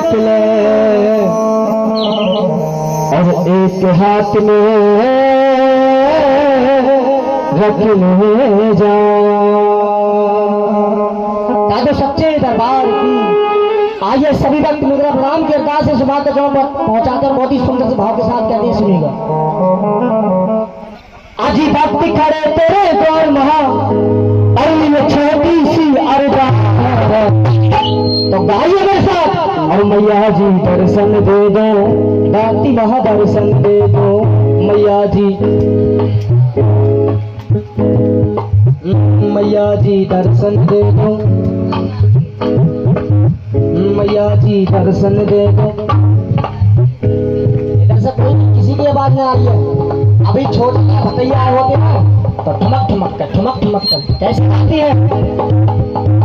निकले और एक हाथ में रखने जाओ। दादो सच्चे दरबार की आइए सभी भक्त मुद्रा प्रणाम की अरदास से सुबह तक पहुंचाकर बहुत ही सुंदर से भाव के साथ कहते हैं, सुनिएगा। आजी भक्ति खड़े तेरे द्वार महा अरुण में छोटी सी अरदास, तो गाइए मेरे साथ। और मैया जी दर्शन दे दो, दाती महा दर्शन दे दो मैया जी, मैया जी दर्शन दे दो, मैया जी दर्शन दे दो। इधर से कोई किसी की आवाज नहीं आ रही है। अभी छोटे भतैया होते ना तो ठमक ठमक कर कैसे आती है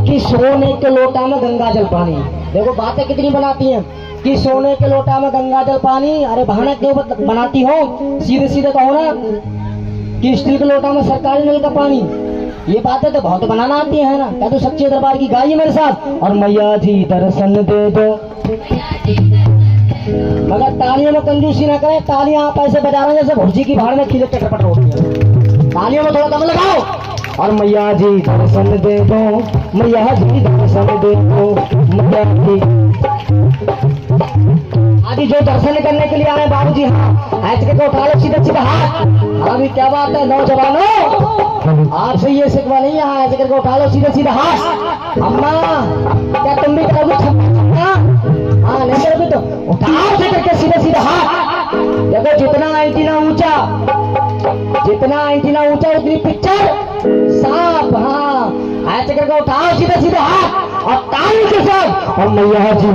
कि सोने के लोटा में गंगा जल पानी। देखो बातें कितनी बनाती हैं कि सोने के लोटा में गंगा जल पानी। अरे बहाना क्यों बनाती हो, सीधे सीधे कहो ना कि स्टील के लोटा में सरकारी नल का पानी। ये बातें तो बहुत बनाना आती है ना। क्या तो सच्चे दरबार की गाइए मेरे साथ। और मैया जी दर्शन दे दो, मगर तालियों में कंजूसी ना करें। तालियां आप ऐसे बजा रहे हैं जैसे भुर्जी की भाड़ में खीले चटपट होती है। तालियों में थोड़ा दम लगाओ। और मैया जी दर्शन दे दो, मैया जी दर्शन दे दो मैया जी। आदि जो दर्शन करने के लिए आए बाबू जी, हाँ ऐसे को उठा लो सीधे सीधे हाथ। अभी क्या बात है नौजवानों, आपसे ये सिखवा नहीं है। हाँ ऐसे करके उठा लो सीधे सीधे हाथ। अम्मा क्या तुम भी करोगे? हाँ नहीं करोगे तो उठाओ से करके सीधे सीधे हाथ। देखो जितना एंटीना ऊंचा उतनी पिक्चर साफ। हाँ ऐसे करके उठाओ सीधे सीधे हाथ और ताली के साथ। और मैया जी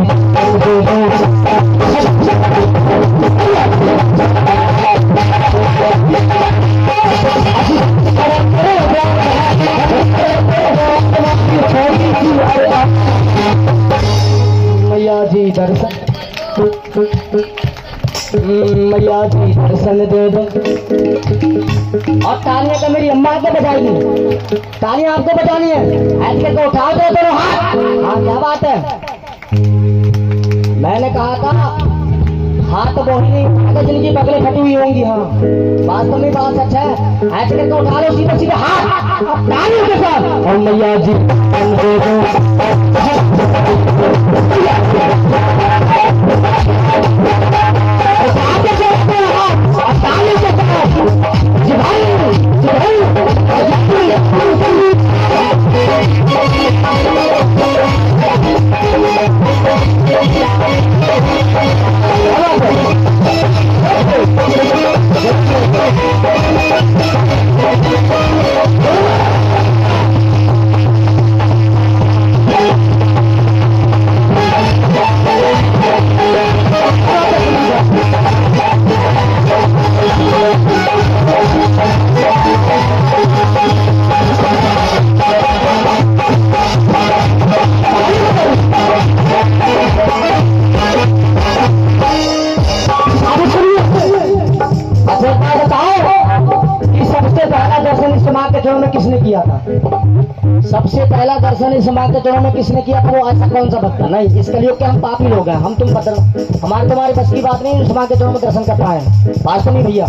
मैया जी दर्शन, मैया जी दर्शन दे दो। और तालियां का मेरी अम्मा के बजाएगी, तालियां आपको बजानी है। ऐसे करके उठाओ दो दोनों हाथ। हाँ क्या बात है, मैंने कहा था हाथ तो बहुत नहीं जिनकी बगलें फटी हुई होंगी। हाँ वास्तव में बात सच है। ऐसे करके उठा लो सीधे सीधे हाथ तालियों के साथ। और मैया जी दर्शन दे दो, किसने किया था? सबसे पहला दर्शन इस मां के चरणों में किसने किया था? वो ऐसा कौन सा भक्त था? नहीं, इसके लिए क्या हम पापी लोग हैं? हम तुम हमारे तुम्हारे बस की बात नहीं इस मां के चरणों में दर्शन कर पाए। बात नहीं भैया,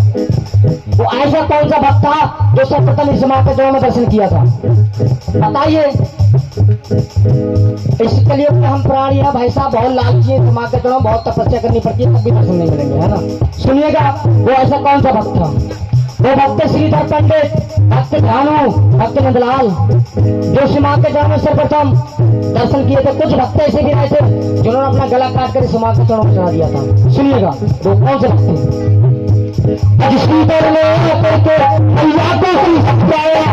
वो ऐसा कौन सा भक्त था जो सर्वप्रथम इस मां के चरणों में दर्शन किया था? बताइए। इसके लिए हम प्राणी है भाई साहब, बहुत लालची है। मां के चरणों बहुत तपस्या करनी पड़ती है, तब भी दर्शन नहीं मिलेंगे, है ना। सुनिएगा, वो ऐसा कौन सा भक्त था? वो भक्त श्रीधर पंडित, भक्त ध्यानु, भक्त नंदलाल, जो श्री मां के चरणों में सर्वप्रथम दर्शन किए थे। कुछ भक्त ऐसे भी रहे थे जिन्होंने अपना गला काट कर इस मां के चरणों में चढ़ा दिया था। सुनिएगा वो कौन से भक्त थे? श्रीधर ने करके मैया को समझाया,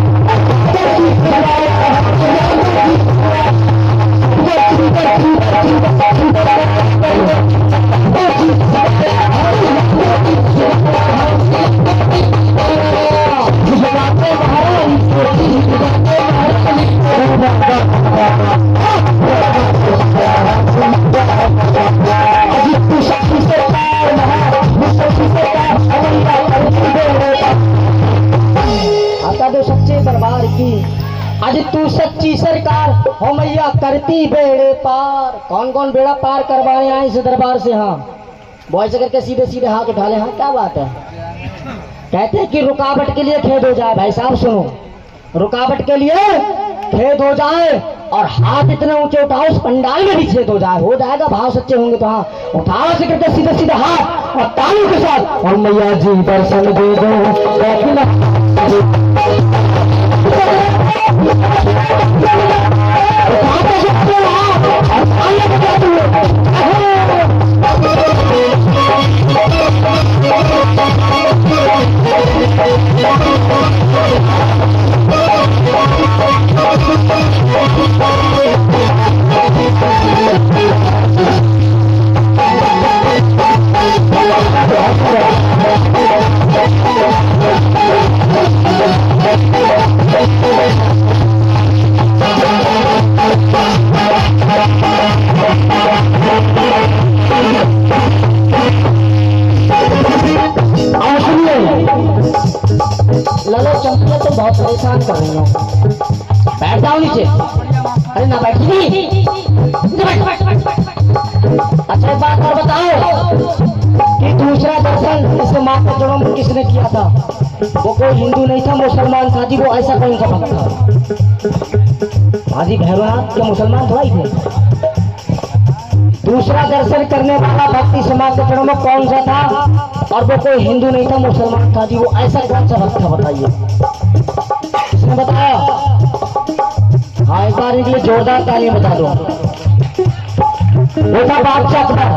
आता तो सच्चे दरबार की आज तू सच्ची सरकार हो मैया करती बेड़े पार। कौन कौन बेड़ा पार करवाए आए इस दरबार से? हाँ, बॉय से करके सीधे सीधे हाथ उठा ले। हाँ, क्या बात है? कहते हैं कि रुकावट के लिए खेद हो जाए। भाई साहब सुनो, रुकावट के लिए खेद हो जाए और हाथ इतने ऊंचे उठाओ उस पंडाल में भी छेद हो जाए। हो जाएगा, भाव सच्चे होंगे तो। हाँ, उठाओ से करके सीधे सीधे हाथ और तालियों के साथ, और मैया जी दर्शन दे दो। ललो चंपा तो बहुत परेशान कर रही हो। बैठ जाओ नीचे। अरे ना बैठी। अच्छा एक बात और बताओ कि दूसरा दर्शन इस माँ के चरणों में किसने किया था? वो कोई हिंदू नहीं था, मुसलमान था जी। वो ऐसा कौन सा भक्त था? हाजी भैरवनाथ के मुसलमान थोड़ा ही थे। दूसरा दर्शन करने वाला भक्त इस माँ के चरणों में कौन सा था? और वो कोई हिंदू नहीं था, मुसलमान था जी। वो ऐसा कौन सा भक्त था बताइए? किसने बताया? हाँ, एक बार के लिए जोरदार तालियां बता दो। वो था बादशाह अकबर,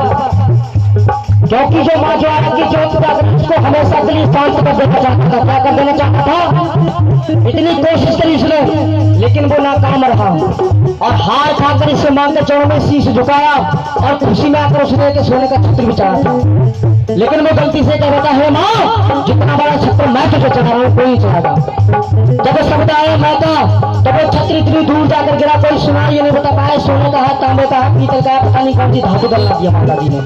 क्योंकि जो माँ ज्वाला की ज्योत उसको हमेशा के लिए शांत कर देना चाहता था। क्या कर देना चाहता था? इतनी कोशिश करी उसने, लेकिन वो नाकाम रहा और हार खाकर इस माँ के चरणों में शीश झुकाया और खुशी में आकर उसने के सोने का छत्र भी चढ़ा था। लेकिन वो गलती से कह देता है, माँ जितना बड़ा छत्र मैं तुझे चढ़ा रहा हूँ कोई नहीं चढ़ागा। जब शब्द आया मैं का, तो वो छत्र इतनी दूर जाकर गिरा, कोई सुना ये नहीं बता पाया सोने का है, तांबे का है, पीतल का है, पता नहीं कौन सी धातु डलवा दिया माता जी ने।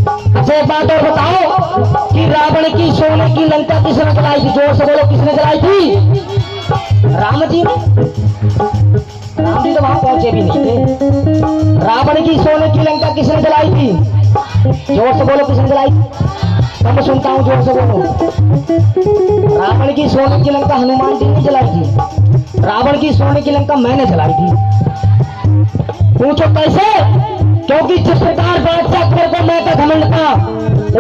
अच्छा एक बात और बताओ कि रावण की सोने की लंका किसने जलाई थी? जोर से बोलो, किसने जलाई थी? राम जी ने। राम जी तो वहां पहुंचे भी नहीं थे। रावण की सोने की लंका किसने जलाई थी? जोर से बोलो, किसने जलाई थी? मैं सुनता हूँ, जोर से बोलो। रावण की सोने की लंका हनुमान जी ने जलाई थी। रावण की सोने की लंका मैंने जलाई थी। पूछो कैसे? क्योंकि जिस प्रकार बादशाह अकबर को मैं का घमंड था,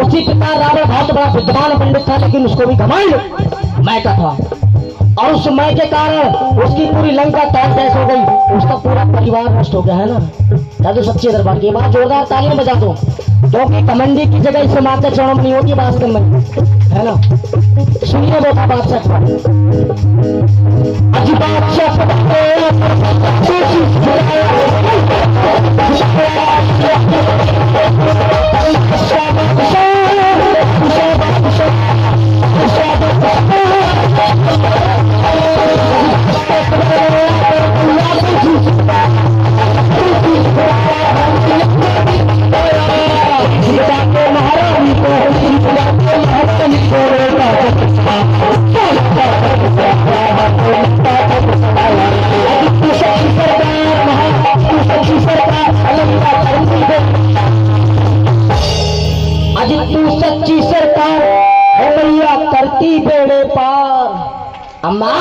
उसी प्रकार रावण बहुत बड़ा विद्वान पंडित था, लेकिन उसको भी घमंड मैं का था। और उस मैं के कारण उसकी पूरी लंका तहस तहस हो गई, उसका पूरा परिवार नष्ट हो गया है ना। क्या तो सच्चे दरबार की बात, जोरदार तालियां बजा दो। क्योंकि कमंडी की जगह इस माँ के चरणों में नहीं होती बात में, है ना। सुनिए वो था बादशाह अजी बादशाह तू सच्ची सरकार हो मैया करती बेड़े पार। अम्मा